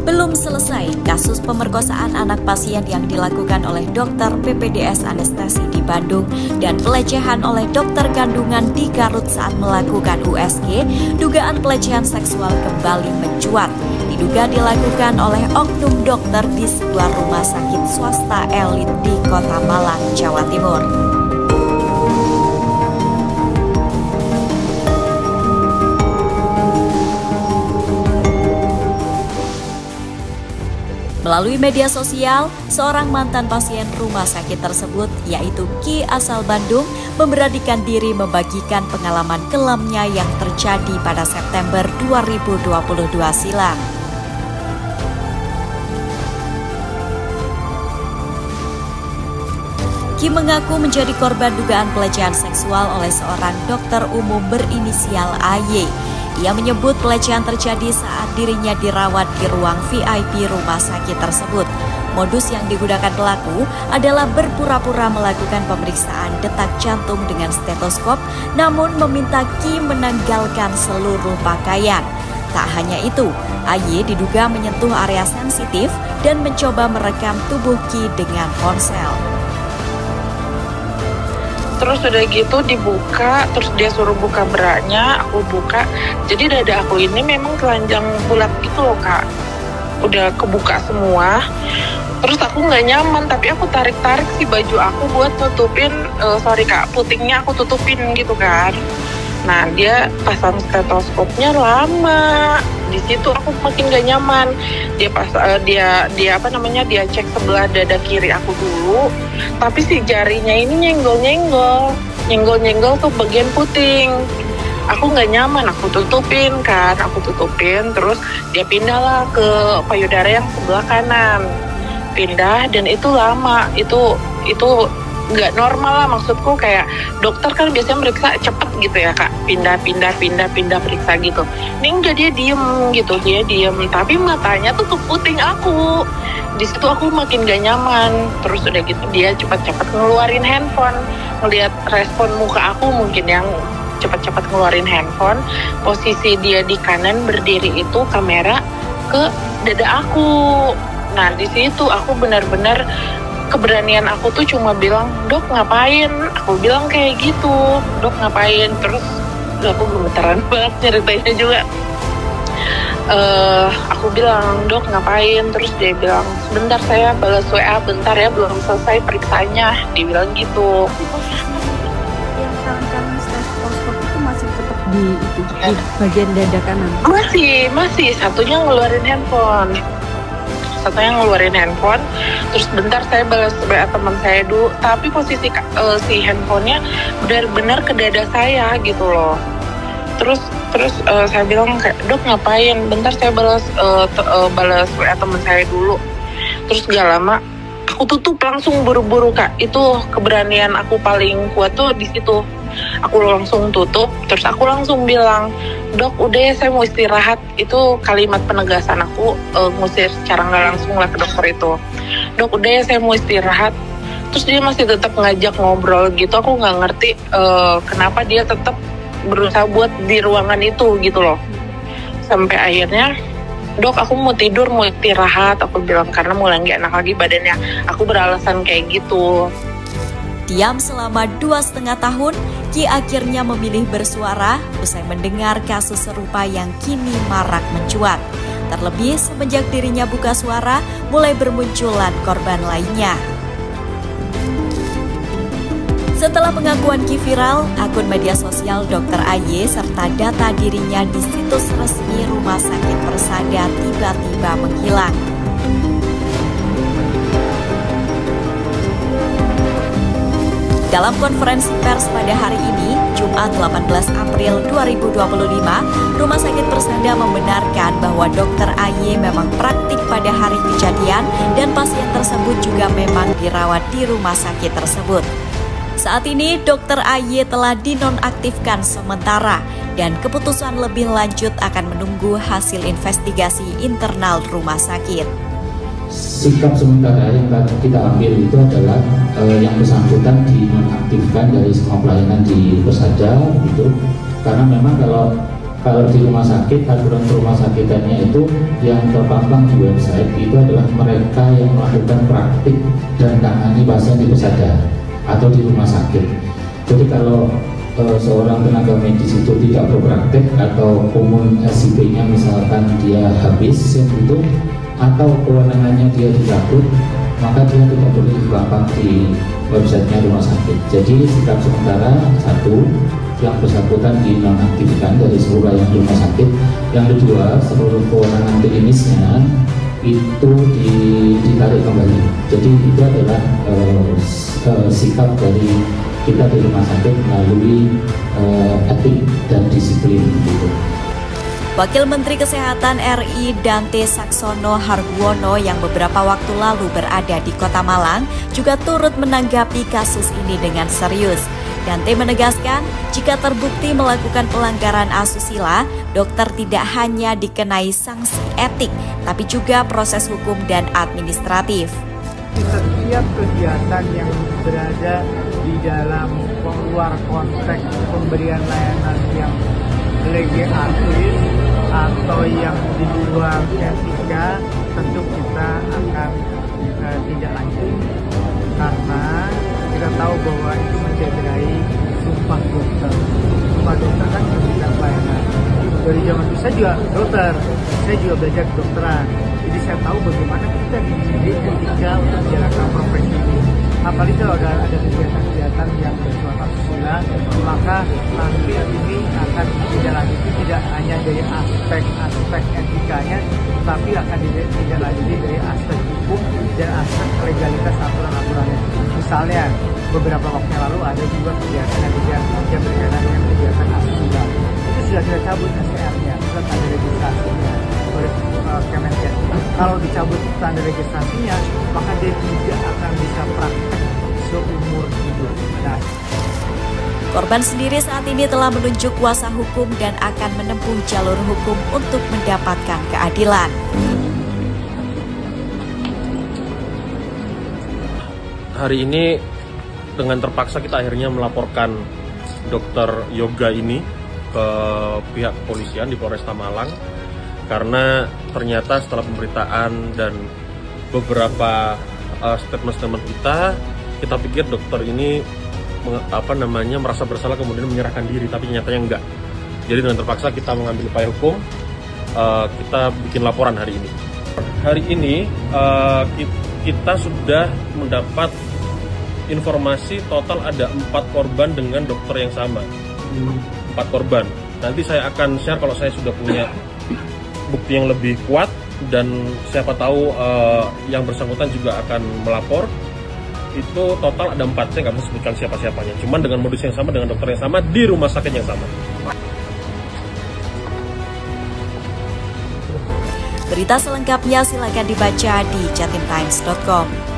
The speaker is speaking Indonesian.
Belum selesai kasus pemerkosaan anak pasien yang dilakukan oleh dokter PPDS Anestesi di Bandung dan pelecehan oleh dokter kandungan di Garut saat melakukan USG, dugaan pelecehan seksual kembali mencuat. Diduga dilakukan oleh oknum dokter di sebuah rumah sakit swasta elit di Kota Malang, Jawa Timur. Melalui media sosial, seorang mantan pasien rumah sakit tersebut, yaitu Ki asal Bandung, memberanikan diri membagikan pengalaman kelamnya yang terjadi pada September 2022 silam. Ki mengaku menjadi korban dugaan pelecehan seksual oleh seorang dokter umum berinisial AY. Ia menyebut pelecehan terjadi saat dirinya dirawat di ruang VIP rumah sakit tersebut. Modus yang digunakan pelaku adalah berpura-pura melakukan pemeriksaan detak jantung dengan stetoskop, namun meminta Ki menanggalkan seluruh pakaian. Tak hanya itu, AY diduga menyentuh area sensitif dan mencoba merekam tubuh Ki dengan ponsel. Terus udah gitu dibuka, terus dia suruh buka braknya, aku buka. Jadi dada aku ini memang telanjang bulat gitu loh Kak. Udah kebuka semua. Terus aku nggak nyaman, tapi aku tarik-tarik si baju aku buat nutupin, putingnya aku tutupin gitu kan. Nah dia pasang stetoskopnya lama. Di situ aku makin gak nyaman. Dia dia cek sebelah dada kiri aku dulu, tapi si jarinya ini nyenggol tuh bagian puting. Aku nggak nyaman, aku tutupin, terus dia pindahlah ke payudara yang sebelah kanan. Pindah dan itu lama, itu nggak normal lah, maksudku kayak dokter kan biasanya meriksa cepet gitu ya Kak, pindah periksa gitu. Ini enggak, dia diem, tapi matanya tuh ke puting aku. Di situ aku makin gak nyaman. Terus udah gitu dia cepat-cepat ngeluarin handphone, ngelihat respon muka aku mungkin yang cepat-cepat ngeluarin handphone. Posisi dia di kanan berdiri itu kamera ke dada aku. Nah di situ aku benar-benar keberanian aku tuh cuma bilang, "Dok ngapain?" Aku bilang kayak gitu, "Dok ngapain?" Terus aku gemeteran banget ceritainnya juga. Aku bilang, "Dok ngapain?" Terus dia bilang, "Sebentar saya balas WA, bentar ya, belum selesai periksanya." Dia bilang gitu. Yang tangan stetoskop itu masih tetap di bagian dada kanan? Masih. Satunya ngeluarin handphone. Terus bentar saya balas WA teman saya dulu, tapi posisi si handphonenya benar-benar ke dada saya gitu loh. Terus saya bilang kayak, "Dok ngapain? Bentar saya balas WA teman saya dulu." Terus gak lama aku tutup langsung buru-buru Kak. Itu keberanian aku paling kuat tuh di situ. Aku langsung tutup, terus aku langsung bilang, "Dok udah ya, saya mau istirahat." Itu kalimat penegasan aku, ngusir secara nggak langsung lah ke dokter itu. "Dok udah ya, saya mau istirahat." Terus dia masih tetap ngajak ngobrol gitu. Aku nggak ngerti kenapa dia tetap berusaha buat di ruangan itu gitu loh. Sampai akhirnya, "Dok aku mau tidur, mau istirahat." Aku bilang karena mulai nggak enak lagi badannya. Aku beralasan kayak gitu. Diam selama 2,5 tahun, Ki akhirnya memilih bersuara usai mendengar kasus serupa yang kini marak mencuat. Terlebih semenjak dirinya buka suara, mulai bermunculan korban lainnya. Setelah pengakuan Ki viral, akun media sosial Dr. AY serta data dirinya di situs resmi Rumah Sakit Persada tiba-tiba menghilang. Dalam konferensi pers pada hari ini, Jumat 18 April 2025, Rumah Sakit Persada membenarkan bahwa Dr. AY memang praktik pada hari kejadian dan pasien tersebut juga memang dirawat di rumah sakit tersebut. Saat ini, Dr. AY telah dinonaktifkan sementara dan keputusan lebih lanjut akan menunggu hasil investigasi internal rumah sakit. Sikap sementara yang kita ambil itu adalah yang bersangkutan dinonaktifkan dari semua pelayanan di Persada gitu, karena memang kalau Kalau di rumah sakit, aturan rumah sakitannya itu yang terpampang di website itu adalah mereka yang melakukan praktik dan tangani pasien di pesada atau di rumah sakit. Jadi kalau seorang tenaga medis itu tidak berpraktek atau umum SIP-nya misalkan dia habis itu atau kewenangannya dia dicabut, maka dia tidak boleh terpampang di websitenya rumah sakit. Jadi sikap sementara satu, yang bersangkutan dinonaktifkan dari seluruh layanan rumah sakit. Yang kedua, seluruh kewenangan klinisnya itu ditarik kembali. Jadi itu adalah sikap dari kita di rumah sakit melalui etik dan disiplin gitu. Wakil Menteri Kesehatan RI Dante Saxono Harbuono yang beberapa waktu lalu berada di Kota Malang juga turut menanggapi kasus ini dengan serius. Dante menegaskan, jika terbukti melakukan pelanggaran asusila, dokter tidak hanya dikenai sanksi etik, tapi juga proses hukum dan administratif. Setiap kegiatan yang berada di dalam luar konteks pemberian layanan yang lege artis atau yang di luar etika, tentu kita akan tidak lanjut, karena kita tahu bahwa itu mencederai sumpah dokter. Sumpah dokter kan memberikan pelayanan. Dari zaman itu saya juga dokter, saya juga belajar kedokteran. Jadi saya tahu bagaimana kita dididik etika untuk menjalankan profesi ini. Apalagi kalau ada kegiatan-kegiatan yang bersifat asusila, maka nanti ini akan ditindaklanjuti tidak hanya dari aspek etikanya, tapi akan ditindaklanjuti dari aspek hukum dan aspek legalitas aturan-aturannya. Misalnya beberapa waktu yang lalu ada juga kegiatan yang berkaitan dengan kegiatan asusila. Itu sudah kita cabut STR-nya, sudah ada registrasinya oleh Kemenkes. Kalau dicabut tanda registrasinya, maka dia tidak akan bisa praktek seumur hidup. Nah, korban sendiri saat ini telah menunjuk kuasa hukum dan akan menempuh jalur hukum untuk mendapatkan keadilan. Hari ini dengan terpaksa kita akhirnya melaporkan Dokter Yoga ini ke pihak kepolisian di Polresta Malang, karena ternyata setelah pemberitaan dan beberapa statement-statement kita pikir dokter ini merasa bersalah kemudian menyerahkan diri, tapi nyatanya enggak. Jadi dengan terpaksa kita mengambil upaya hukum, kita bikin laporan hari ini. Hari ini kita sudah mendapat informasi total ada 4 korban dengan dokter yang sama. 4 korban. Nanti saya akan share kalau saya sudah punya bukti yang lebih kuat, dan siapa tahu yang bersangkutan juga akan melapor. Itu total ada 4, saya nggak bisa sebutkan siapa-siapanya, cuman dengan modus yang sama, dengan dokter yang sama, di rumah sakit yang sama. Berita selengkapnya silakan dibaca di jatimtimes.com.